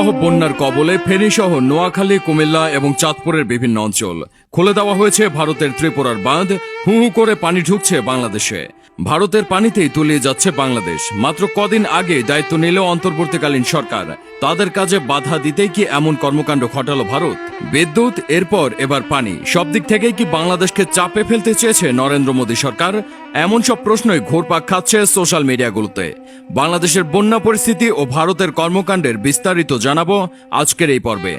ভয়াবহ বন্যার কবলে ফেনী সহ নোয়াখালী, কুমিল্লা এবং চাঁদপুরের বিভিন্ন অঞ্চল খুলে দেওয়া হয়েছে ভারতের ত্রিপুরার বাঁধ। হু হু করে পানি ঢুকছে বাংলাদেশে। ভারতের পানিতেই তলিয়ে যাচ্ছে বাংলাদেশ। মাত্র কদিন আগে দায়িত্ব নিল অন্তর্বর্তীকালীন সরকার। তাদের কাজে বাধা দিতেই কি এমন কর্মকাণ্ড ঘটালো ভারত? বিদ্যুৎ, এরপর এবার পানি, সব দিক থেকেই কি বাংলাদেশকে চাপে ফেলতে চেয়েছে নরেন্দ্র মোদী সরকার? এমন সব প্রশ্নই ঘুরপাক খাচ্ছে সোশ্যাল মিডিয়াগুলোতে। বাংলাদেশের বন্যা পরিস্থিতি ও ভারতের কর্মকাণ্ডের বিস্তারিত জানাবো আজকের এই পর্বে।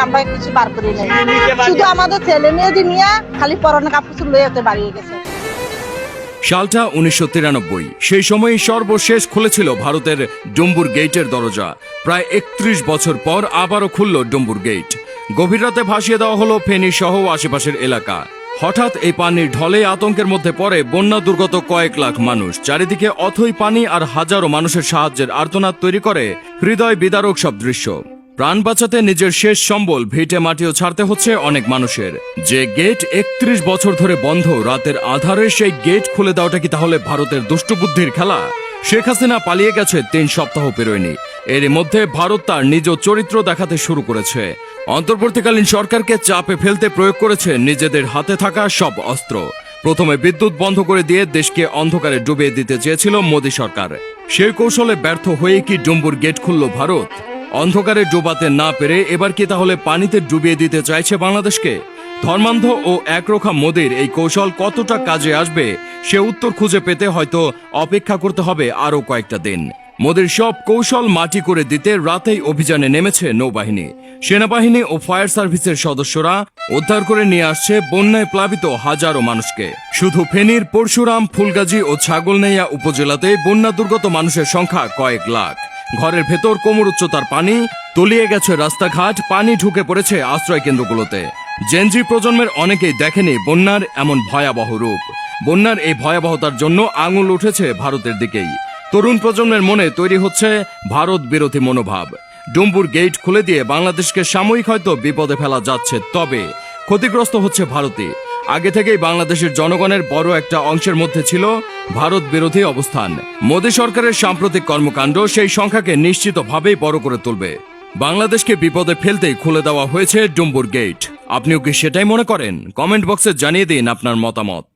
আমরা কিছু বার করি নাই, শুধু আমাদের ছেলে মেয়েদের নিয়ে খালি পরনে কাপড় লইতে বাড়িয়ে গেছে। সালটা 1993। সেই সময়ই সর্বশেষ খুলেছিল ভারতের ডুম্বুর গেটের দরজা। প্রায় 31 বছর পর আবারও খুলল ডুম্বুর গেট। গভীর রাতে ভাসিয়ে দেওয়া হলো ফেনী সহ আশেপাশের এলাকা। হঠাৎ এই পানির ঢলে আতঙ্কের মধ্যে পড়ে বন্যা দুর্গত কয়েক লাখ মানুষ। চারিদিকে অথই পানি আর হাজারো মানুষের সাহায্যের আর্তনাদ তৈরি করে হৃদয় বিদারক সব দৃশ্য। প্রাণ বাঁচাতে নিজের শেষ সম্বল ভিটে মাটিও ছাড়তে হচ্ছে অনেক মানুষের। যে গেট 31 বছর ধরে বন্ধ, রাতের আধারে সেই গেট খুলে দেওয়াটা কি তাহলে ভারতের দুষ্টবুদ্ধির খেলা? শেখ হাসিনা পালিয়ে গেছে 3 সপ্তাহ পেরোয়নি। এরই মধ্যে ভারত তার নিজ চরিত্র দেখাতে শুরু করেছে। অন্তর্বর্তীকালীন সরকারকে চাপে ফেলতে প্রয়োগ করেছে নিজেদের হাতে থাকা সব অস্ত্র। প্রথমে বিদ্যুৎ বন্ধ করে দিয়ে দেশকে অন্ধকারে ডুবিয়ে দিতে চেয়েছিল মোদী সরকার। সেই কৌশলে ব্যর্থ হয়ে কি ডুম্বুর গেট খুলল ভারত? অন্ধকারে ডোবাতে না পেরে এবার কি তাহলে পানিতে ডুবিয়ে দিতে চাইছে বাংলাদেশকে? ধর্মান্ধ ও একরোখা মোদীর এই কৌশল কতটা কাজে আসবে সে উত্তর খুঁজে পেতে হয়তো অপেক্ষা করতে হবে আরও কয়েকটা দিন। মোদীর সব কৌশল মাটি করে দিতে রাতেই অভিযানে নেমেছে নৌবাহিনী। সেনাবাহিনী ও ফায়ার সার্ভিসের সদস্যরা উদ্ধার করে নিয়ে আসছে বন্যায় প্লাবিত হাজারো মানুষকে। শুধু ফেনীর পরশুরাম, ফুলগাজী ও ছাগলনাইয়া উপজেলাতে বন্যা দুর্গত মানুষের সংখ্যা কয়েক লাখ। ঘরের ভেতর কোমর উচ্চতার পানি, তলিয়ে গেছে রাস্তাঘাট, পানি ঢুকে পড়েছে আশ্রয় কেন্দ্রগুলোতে। জেনজি প্রজন্মের অনেকেই দেখেনি বন্যার এমন ভয়াবহ রূপ। বন্যার এই ভয়াবহতার জন্য আঙুল উঠেছে ভারতের দিকেই। তরুণ প্রজন্মের মনে তৈরি হচ্ছে ভারত বিরোধী মনোভাব। ডুম্বুর গেট খুলে দিয়ে বাংলাদেশকে সাময়িক হয়তো বিপদে ফেলা যাচ্ছে, তবে ক্ষতিগ্রস্ত হচ্ছে ভারতই। আগে থেকেই বাংলাদেশের জনগণের বড় একটা অংশের মধ্যে ছিল ভারত বিরোধী অবস্থান। মোদী সরকারের সাম্প্রতিক কর্মকাণ্ড সেই সংখ্যাকে নিশ্চিতভাবেই বড় করে তুলবে। বাংলাদেশকে বিপদে ফেলতেই খুলে দেওয়া হয়েছে ডুম্বুর গেট। আপনিও কি সেটাই মনে করেন? কমেন্ট বক্সে জানিয়ে দিন আপনার মতামত।